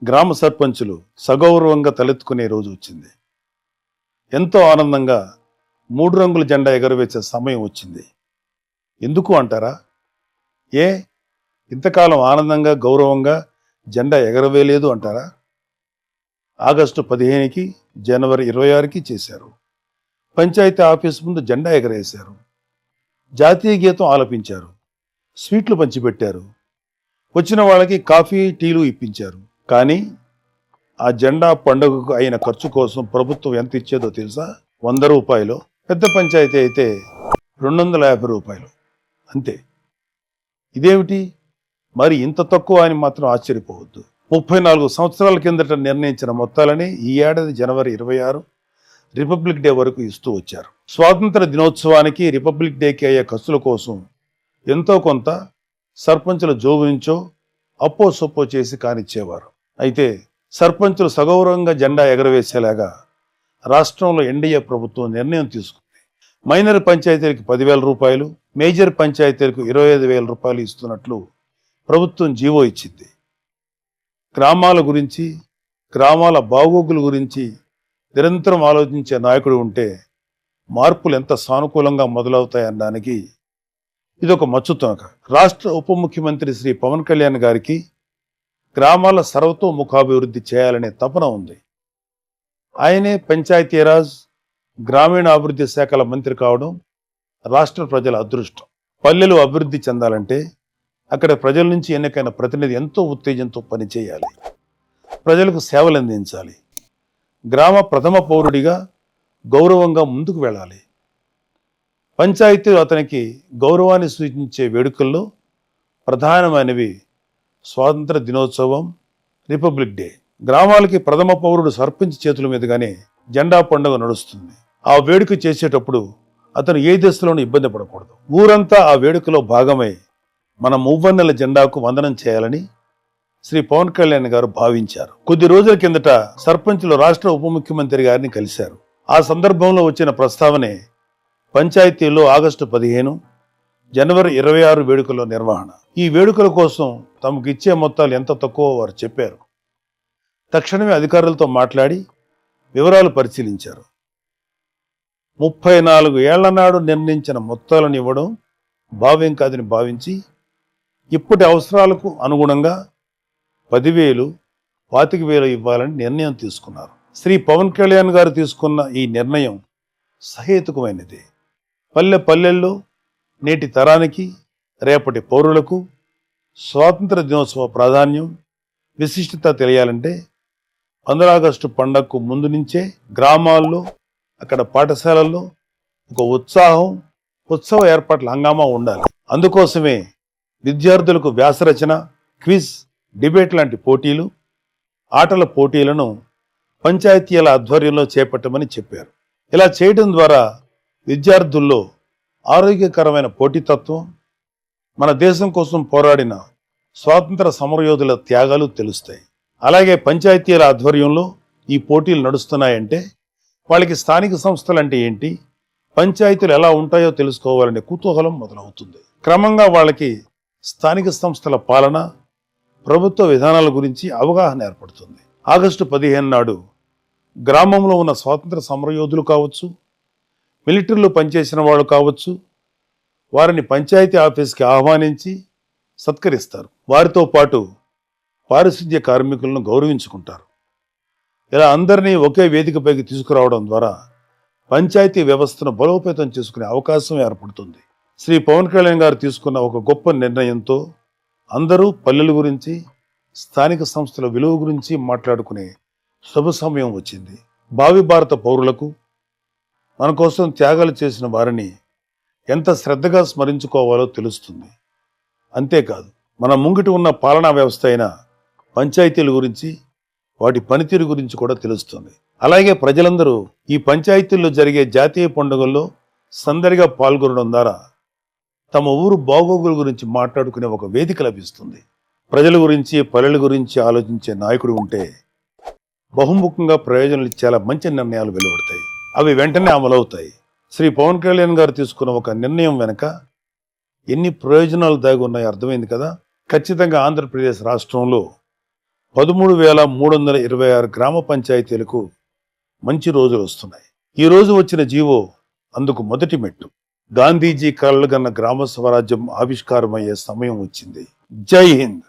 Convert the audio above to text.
గ్రామ సర్పంచులు సగౌరవంగా తలెత్తుకునే రోజు వచ్చింది. ఎంతో ఆనందంగా 3 రంగుల జెండా ఎగరవేసే సమయం వచ్చింది. ఎందుకు అంటారా? ఏ ఇంతకాలం ఆనందంగా గౌరవంగా జెండా ఎగరవేయలేదు అంటారా? ఆగస్టు 15కి జనవరి 26కి చేశారు. పంచాయతీ ఆఫీస్ ముందు జెండా ఎగరేశారు. జాతీయ గీతం ఆలపించారు. స్వీట్లు పంచిపెట్టారు. వచ్చిన వాళ్ళకి కాఫీ టీలు ఇప్పించారు. కానీ ఆ జెండా పండుగకు అయిన ఖర్చు కోసం ప్రభుత్వం ఎంత ఇచ్చేదో తెలుసా? 100 రూపాయలు. పెద్ద పంచాయతీ అయితే 250 రూపాయలు అంతే. ఇదేమిటి మరి ఇంత తక్కువ అని మాత్రం ఆశ్చర్యపోవద్దు. 34 సంవత్సరాల కిందట నిర్ణయించిన మొత్తాలని ఈ ఏడాది జనవరి 26 రిపబ్లిక్ డే వరకు ఇస్తూ వచ్చారు. స్వాతంత్ర దినోత్సవానికి రిపబ్లిక్ డేకి అయ్యే ఖర్చుల కోసం ఎంతో కొంత సర్పంచుల జోబు నుంచో అప్పో సొప్పో చేసి కానిచ్చేవారు. అయితే సర్పంచులు సగౌరవంగా జెండా ఎగరవేసేలాగా రాష్ట్రంలో ఎన్డీఏ ప్రభుత్వం నిర్ణయం తీసుకుంది. మైనర్ పంచాయతీలకు 10,000 రూపాయలు, మేజర్ పంచాయతీలకు 25,000 రూపాయలు ఇస్తున్నట్లు ప్రభుత్వం జీవో ఇచ్చింది. గ్రామాల గురించి, గ్రామాల బాగోగుల గురించి నిరంతరం ఆలోచించే నాయకుడు ఉంటే మార్పులు ఎంత సానుకూలంగా మొదలవుతాయనడానికి ఇదొక మచ్చుతునక. రాష్ట్ర ఉప ముఖ్యమంత్రి శ్రీ పవన్ కళ్యాణ్ గారికి గ్రామాల సర్వతోముఖాభివృద్ధి చేయాలనే తపన ఉంది. ఆయనే పంచాయతీరాజ్, గ్రామీణాభివృద్ధి శాఖల మంత్రి కావడం రాష్ట్ర ప్రజల అదృష్టం. పల్లెలు అభివృద్ధి చెందాలంటే అక్కడ ప్రజల నుంచి ఎన్నికైన ప్రతినిధి ఎంతో ఉత్తేజంతో పనిచేయాలి, ప్రజలకు సేవలు అందించాలి, గ్రామ ప్రథమ పౌరుడిగా గౌరవంగా ముందుకు వెళ్ళాలి. పంచాయతీలు అతనికి గౌరవాన్ని సూచించే వేడుకల్లో ప్రధానమైనవి స్వాతంత్ర దినోత్సవం, రిపబ్లిక్ డే. గ్రామాలకి ప్రథమ పౌరుడు సర్పంచ్ చేతుల మీదుగానే జెండా పండుగ నడుస్తుంది. ఆ వేడుక చేసేటప్పుడు అతను ఏ దశలోనూ ఇబ్బంది పడకూడదు. ఊరంతా ఆ వేడుకలో భాగమై మన మువ్వన్నెల జెండాకు వందనం చేయాలని శ్రీ పవన్ కళ్యాణ్ గారు భావించారు. కొద్ది రోజుల కిందట సర్పంచులు రాష్ట్ర ఉప ముఖ్యమంత్రి గారిని కలిశారు. ఆ సందర్భంలో వచ్చిన ప్రస్తావనే పంచాయతీల్లో ఆగస్టు 15, జనవరి 26 వేడుకల నిర్వహణ. ఈ వేడుకల కోసం తమకు ఇచ్చే మొత్తాలు ఎంత తక్కువ వారు చెప్పారు. తక్షణమే అధికారులతో మాట్లాడి వివరాలు పరిశీలించారు. 34 ఏళ్ల నాడు నిర్ణయించిన మొత్తాలను ఇవ్వడం భావ్యం కాదని భావించి ఇప్పటి అవసరాలకు అనుగుణంగా 10,000, 25,000 ఇవ్వాలని నిర్ణయం తీసుకున్నారు. శ్రీ పవన్ కళ్యాణ్ గారు తీసుకున్న ఈ నిర్ణయం సహేతుకమైనది. పల్లెల్లో నేటి తరానికి, రేపటి పౌరులకు స్వాతంత్ర దినోత్సవ ప్రాధాన్యం, విశిష్టత తెలియాలంటే 15 ఆగస్టు పండగకు ముందు నుంచే గ్రామాల్లో, అక్కడ పాఠశాలల్లో ఒక ఉత్సవ ఏర్పాట్ల హంగామా ఉండాలి. అందుకోసమే విద్యార్థులకు వ్యాసరచన, క్విజ్, డిబేట్ లాంటి పోటీలు, ఆటల పోటీలను పంచాయతీల ఆధ్వర్యంలో చేపట్టమని చెప్పారు. ఇలా చేయడం ద్వారా విద్యార్థుల్లో ఆరోగ్యకరమైన పోటీతత్వం, మన దేశం కోసం పోరాడిన స్వాతంత్ర సమరయోధుల త్యాగాలు తెలుస్తాయి. అలాగే పంచాయతీల ఆధ్వర్యంలో ఈ పోటీలు నడుస్తున్నాయంటే వాళ్ళకి స్థానిక సంస్థలు అంటే ఏంటి, పంచాయతీలు ఎలా ఉంటాయో తెలుసుకోవాలనే కుతూహలం మొదలవుతుంది. క్రమంగా వాళ్ళకి స్థానిక సంస్థల పాలన, ప్రభుత్వ విధానాల గురించి అవగాహన ఏర్పడుతుంది. ఆగస్టు 15 నాడు గ్రామంలో ఉన్న స్వాతంత్ర సమరయోధులు కావచ్చు, మిలిటరీలో పనిచేసిన వాళ్ళు కావచ్చు, వారిని పంచాయతీ ఆఫీస్కి ఆహ్వానించి సత్కరిస్తారు. వారితో పాటు పారిశుద్ధ్య కార్మికులను గౌరవించుకుంటారు. ఇలా అందరినీ ఒకే వేదికపైకి తీసుకురావడం ద్వారా పంచాయతీ వ్యవస్థను బలోపేతం చేసుకునే అవకాశం ఏర్పడుతుంది. శ్రీ పవన్ కళ్యాణ్ గారు తీసుకున్న ఒక గొప్ప నిర్ణయంతో అందరూ పల్లెల గురించి, స్థానిక సంస్థల విలువ గురించి మాట్లాడుకునే శుభ సమయం వచ్చింది. భావి భారత పౌరులకు, మన కోసం త్యాగాలు చేసిన వారిని ఎంత శ్రద్ధగా స్మరించుకోవాలో తెలుస్తుంది. అంతేకాదు, మన ముంగిటి ఉన్న పాలనా వ్యవస్థ అయిన పంచాయతీల గురించి, వాటి పనితీరు గురించి కూడా తెలుస్తుంది. అలాగే ప్రజలందరూ ఈ పంచాయతీల్లో జరిగే జాతీయ పండుగల్లో సందడిగా పాల్గొనడం ద్వారా తమ ఊరు బాగోగుల గురించి మాట్లాడుకునే ఒక వేదిక లభిస్తుంది. ప్రజల గురించి, పల్లెల గురించి ఆలోచించే నాయకుడు ఉంటే బహుముఖంగా ప్రయోజనాలు చాలా మంచి నిర్ణయాలు వెలువడతాయి. అవి వెంటనే అమలవుతాయి. శ్రీ పవన్ కళ్యాణ్ గారు తీసుకున్న ఒక నిర్ణయం వెనక ఎన్ని ప్రయోజనాలు దాగి ఉన్నాయో అర్థమైంది కదా. ఖచ్చితంగా ఆంధ్రప్రదేశ్ రాష్ట్రంలో 13,326 గ్రామ పంచాయతీలకు మంచి రోజులు వస్తున్నాయి. ఈ రోజు వచ్చిన జీవో అందుకు మొదటి మెట్టు. గాంధీజీ కలలుగన్న గ్రామ స్వరాజ్యం ఆవిష్కారమయ్యే సమయం వచ్చింది. జై హింద్.